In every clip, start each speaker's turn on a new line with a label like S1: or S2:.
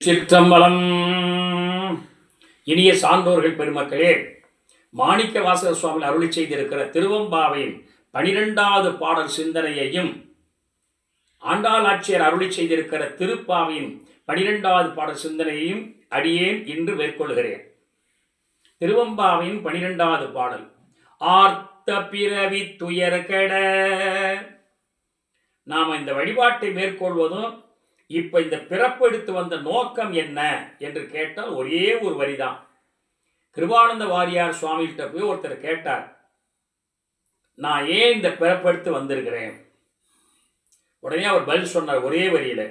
S1: சிற்றம்பலம். இனிய சான்றோர்கள் பெருமக்களே, மாணிக்க வாசக சுவாமி அருளி செய்திருக்கிற திருவம்பாவையின் 12வது பாடல் சிந்தனையையும், ஆண்டாள் ஆட்சியர் அருளி செய்திருக்கிற திருப்பாவையின் 12வது பாடல் சிந்தனையையும் அடியேன் இன்று மேற்கொள்கிறேன். திருவம்பாவையின் 12வது பாடல். ஆர்த்த பிறவி துயர்கட. நாம் இந்த வழிபாட்டை மேற்கொள்வதும் இப்ப இந்த பிறப்பு எடுத்து வந்த நோக்கம் என்ன என்று கேட்டால் ஒரே ஒரு வரிதான். கிருபானந்த வாரியார் சுவாமிகிட்ட போய் ஒருத்தர் கேட்டார், நான் ஏன் இந்த பிறப்பெடுத்து வந்திருக்கிறேன்? உடனே அவர் பதில் சொன்னார் ஒரே வரியில,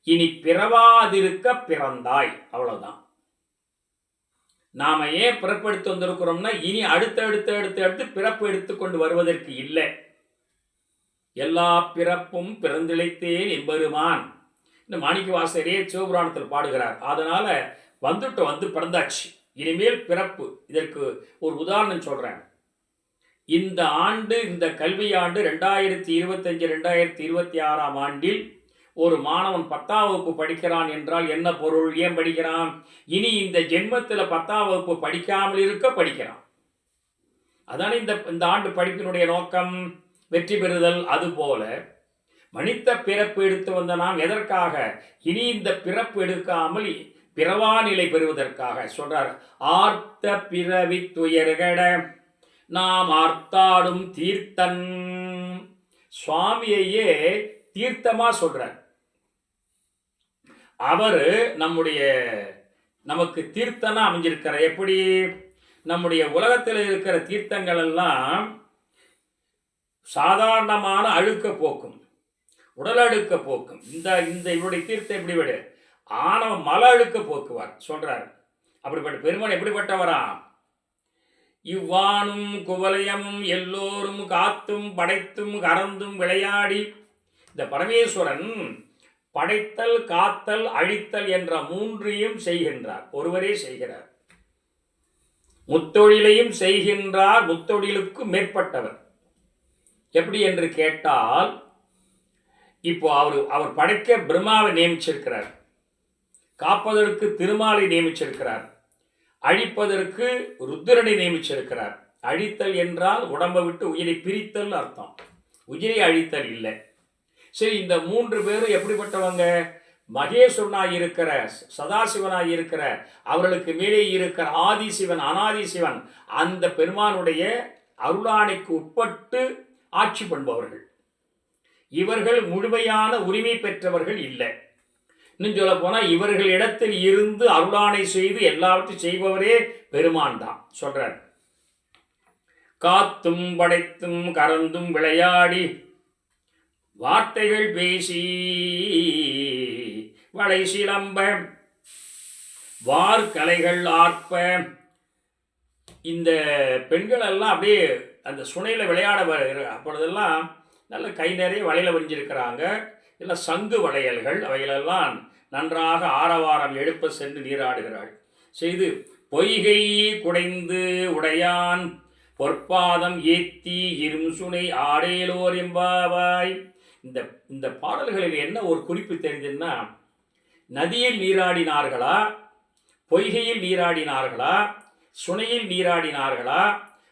S1: இனி பிறவாதிருக்க பிறந்தாய். அவ்வளவுதான். நாம ஏன் பிறப்பெடுத்து வந்திருக்கிறோம்னா, இனி அடுத்து பிறப்பு எடுத்துக்கொண்டு வருவதற்கு இல்லை. எல்லா பிறப்பும் பிறந்திழைத்தேன் எம்பெருமான் இந்த மாணிக்க வாசகரே சிவபுராணத்தில் பாடுகிறார். அதனால வந்து பிறந்தாச்சு, இனிமேல் பிறப்பு. இதற்கு ஒரு உதாரணம் சொல்றேன். இந்த ஆண்டு, இந்த கல்வி ஆண்டு 2025-2026 ஆண்டில் ஒரு மாணவன் 10ஆம் வகுப்பு படிக்கிறான் என்றால் என்ன பொருள்? ஏன் படிக்கிறான்? இனி இந்த ஜென்மத்தில் 10ஆம் வகுப்பு படிக்காமல் இருக்க படிக்கிறான். அதான இந்த ஆண்டு படிப்பினுடைய நோக்கம், வெற்றி பெறுதல். அதுபோல மனித பிறப்பு எடுத்து வந்த நாம் எதற்காக? இனி இந்த பிறப்பு எடுக்காமல் பிறவா நிலை பெறுவதற்காக சொல்றார். ஆர்த்த பிறவி துயர்கட நாம் ஆர்த்தாடும் தீர்த்தன். சுவாமியையே தீர்த்தமா சொல்றார். அவரு நமக்கு தீர்த்தனா அமைஞ்சிருக்கிற. எப்படி? நம்முடைய உலகத்தில் இருக்கிற தீர்த்தங்கள் எல்லாம் சாதாரணமான அழுக்க போக்கும், உடல் அழுக்க போக்கும். இந்த இவருடைய தீர்த்தம் எப்படி விடு? ஆணவ மல அழுக்க போக்குவார் சொல்றார். அப்படிப்பட்ட பெருமான் எப்படிப்பட்டவரா? இவ்வானும் குவலயமும் எல்லோரும் காத்தும் படைத்தும் கறந்தும் விளையாடி. இந்த பரமேஸ்வரன் படைத்தல், காத்தல், அழித்தல் என்ற மூன்றையும் செய்கின்றார். ஒருவரே செய்கிறார். முத்தொழிலையும் செய்கின்றார். முத்தொழிலுக்கு மேற்பட்டவர். எப்படி என்று கேட்டால், இப்போ அவர் படைக்க பிரம்மாவை நியமிச்சிருக்கிறார், காப்பதற்கு திருமாலை நியமிச்சிருக்கிறார், அழிப்பதற்கு ருத்ரனை நியமிச்சிருக்கிறார். அழித்தல் என்றால் உடம்பை விட்டு உயிரை பிரித்தல் அர்த்தம், உயிரை அழித்தல் இல்லை. சரி, இந்த 3 பேரும் எப்படிப்பட்டவங்க? மகேஸ்வரனாய் இருக்கிற, சதாசிவனாய் இருக்கிற, அவர்களுக்கு மேலே இருக்கிற ஆதிசிவன், அனாதிசிவன், அந்த பெருமானுடைய அருளாணைக்கு உட்பட்டு ஆட்சி பண்ணுபவர்கள். இவர்கள் முழுமையான உரிமை பெற்றவர்கள் இல்லை. இன்னும் சொல்ல போனால் இவர்களிடத்தில் இருந்து அருளாணை செய்து எல்லாவற்றையும் செய்பவரே பெருமான் தான் சொல்றார். காத்தும் படைத்தும் கறந்தும் விளையாடி வார்த்தைகள் பேசி வளை சிலம்ப வார்கலைகள் ஆர்ப்ப. இந்த பெண்கள் எல்லாம் அப்படியே அந்த சுனையில் விளையாட வருகிற அப்பொழுதெல்லாம் நல்ல கை நிறைய வளையல வரைஞ்சிருக்கிறாங்க. எல்லாம் சங்கு வளையல்கள். அவைகளெல்லாம் நன்றாக ஆரவாரம் எழுப்ப சென்று நீராடுகிறாள். செய்து பொய்கை குடைந்து உடையான் பொற்பாதம் ஏத்தி இரும் சுனை ஆடேலோர் எம்பாவாய். இந்த பாடல்களில் என்ன ஒரு குறிப்பு தெரிஞ்சுன்னா, நதியில் நீராடினார்களா, பொய்கையில் நீராடினார்களா, சுனையில் நீராடினார்களா,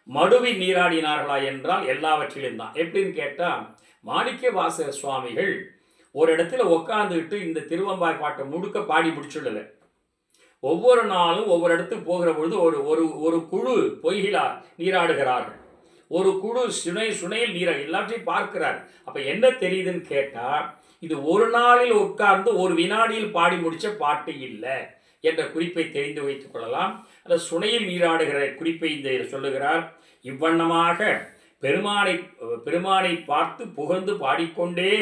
S1: மடுவில் நீராடினார்களா என்றால் எல்லாவற்றிலும் தான். எப்படின்னு கேட்டால், மாணிக்க வாசக சுவாமிகள் ஒரு இடத்துல உட்காந்துக்கிட்டு இந்த திருவம்பாய் பாட்டை முழுக்க பாடி முடிச்சுடலை. ஒவ்வொரு நாளும் ஒவ்வொரு இடத்துக்கு போகிற பொழுது ஒரு குழு பொய்கிலா நீராடுகிறார்கள், ஒரு குழு சுனையில் நீராடி எல்லாத்தையும் பார்க்கிறார். அப்போ என்ன தெரியுதுன்னு கேட்டால், இது ஒரு நாளில் உட்கார்ந்து ஒரு வினாடியில் பாடி முடித்த பாட்டு இல்லை என்ற குறிப்பை தெரிந்து வைத்துக் கொள்ளலாம். அந்த சுனையில் நீராடுகிற குறிப்பை இந்த சொல்லுகிறார். இவ்வண்ணமாக பெருமானை பார்த்து புகழ்ந்து பாடிக்கொண்டே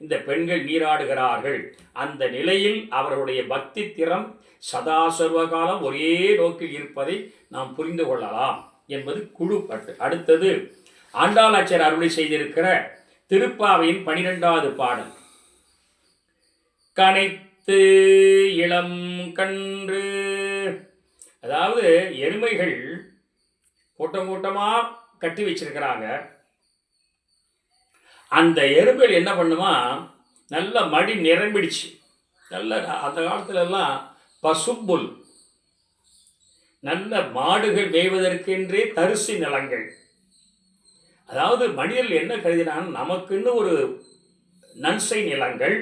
S1: இந்த பெண்கள் நீராடுகிறார்கள். அந்த நிலையில் அவர்களுடைய பக்தி திறம் சதா சர்வகாலம் ஒரே நோக்கில் இருப்பதை நாம் புரிந்து கொள்ளலாம் என்பது குழு பட்டு. அடுத்தது ஆண்டாள் ஆட்சியர் அருளி செய்திருக்கிற திருப்பாவையின் 12வது பாடல். கனைத்து இளம் கன்று. அதாவது எருமைகள் கூட்டம் கூட்டமாக கட்டி வச்சிருக்கிறாங்க. அந்த எருமைகள் என்ன பண்ணுமா, நல்ல மடி நிரம்பிடுச்சு. நல்ல அந்த காலத்துலலாம் பசும்புல், நல்ல மாடுகள் மேய்வதற்கென்றே தரிசு நிலங்கள். அதாவது மனிதர்கள் என்ன கருதினான், நமக்குன்னு ஒரு நன்சை நிலங்கள்,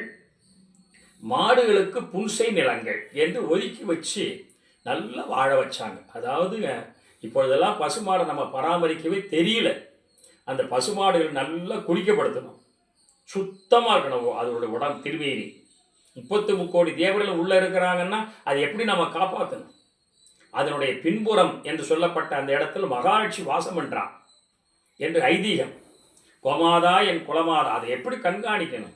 S1: மாடுகளுக்கு புன்சை நிலங்கள் என்று ஒதுக்கி வச்சு நல்லா வாழ வச்சாங்க. அதாவதுங்க இப்பொழுதெல்லாம் பசுமாடை நம்ம பராமரிக்கவே தெரியல. அந்த பசுமாடுகள் நல்லா குளிக்கப்படுத்தணும், சுத்தமாக இருக்கணும் அதோட உடம்பு திருமேனி. 33 கோடி தேவர்கள் உள்ளே இருக்கிறாங்கன்னா அது எப்படி நம்ம காப்பாற்றணும்? அதனுடைய பின்புறம் என்று சொல்லப்பட்ட அந்த இடத்துல மகாலட்சி வாசம் பண்ணுறான் என்று ஐதீகம். கோமாதா என் குலமாதா, அதை எப்படி கண்காணிக்கணும்?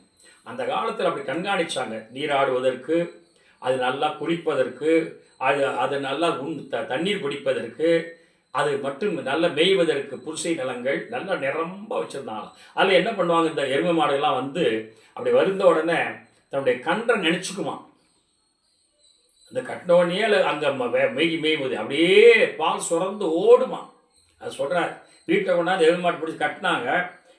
S1: அந்த காலத்தில் அப்படி கண்காணிச்சாங்க. நீராடுவதற்கு, அது நல்லா குளிப்பதற்கு, அது நல்லா தண்ணீர் குடிப்பதற்கு, அது மட்டும் நல்ல மேய்வதற்கு புருசை நிலங்கள் நல்லா நிரம்ப வச்சுருந்தாங்க. அதில் என்ன பண்ணுவாங்க, இந்த எருமை மாடுகள்லாம் வந்து அப்படி வருந்த உடனே தன்னுடைய கன்றை நினச்சிக்குமா. அந்த கட்டினோடனே அங்கே மேய்வது அப்படியே பால் சுரந்து ஓடுமா. அது சொல்கிறார், வீட்டில் கொண்டாந்து எருமை மாட்டு பிடிச்சி கட்டினாங்க,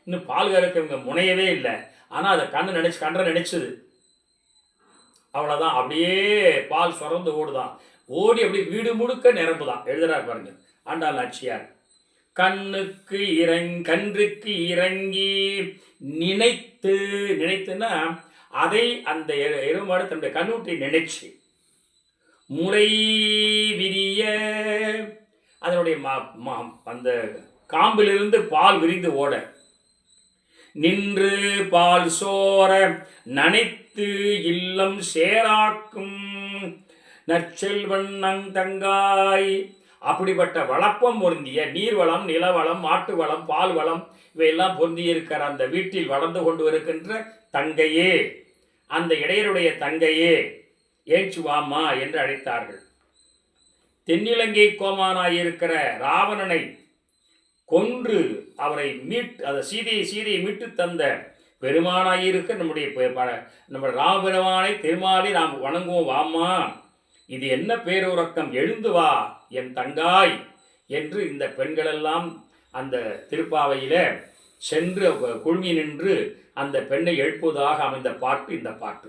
S1: இன்னும் பால் கறக்க இவங்க முனையவே இல்லை. ஆனால் அதை கன்றை நினச்சிது, அவ்வளோதான். அப்படியே பால் சுரந்து ஓடுதான், ஓடி அப்படியே வீடு முழுக்க நிரம்புதான். எழுதுறாரு பாருங்க ஆண்டாள் நாச்சியார். கன்றுக்கு இறங்கி நினைத்துன்னா அதை அந்த எருமாடு தன்னுடைய கண்ணூட்டை நினைச்சு முளை விரிய அதனுடைய அந்த காம்பிலிருந்து பால் விரிந்து ஓட, நின்று பால் சோர நனைத்து இல்லம் சேராக்கும் நற்செல்வன் தங்காய். அப்படிப்பட்ட வளப்பம் பொருந்திய நீர்வளம், நிலவளம், மாட்டு வளம், பால் வளம் இவையெல்லாம் பொருந்தியிருக்கிற அந்த வீட்டில் வளர்ந்து கொண்டு வருகின்ற தங்கையே, அந்த இடையருடைய தங்கையே ஏச்சுவாமா என்று அழைத்தார்கள். தென்னிலங்கை கோமானாயிருக்கிற ராவணனை கொன்று அவரை அந்த சீதையை மீட்டு தந்த பெருமானாயிருக்க நம்ம ராமபெருமானை திருமாலை நாம் வணங்குவோம் வாமா, இது என்ன பேருறக்கம், எழுந்து வா என் தங்காய் என்று இந்த பெண்களெல்லாம் அந்த திருப்பாவையில சென்று குழுமி நின்று அந்த பெண்ணை எழுப்புவதாக அமைந்த பாட்டு இந்த பாட்டு.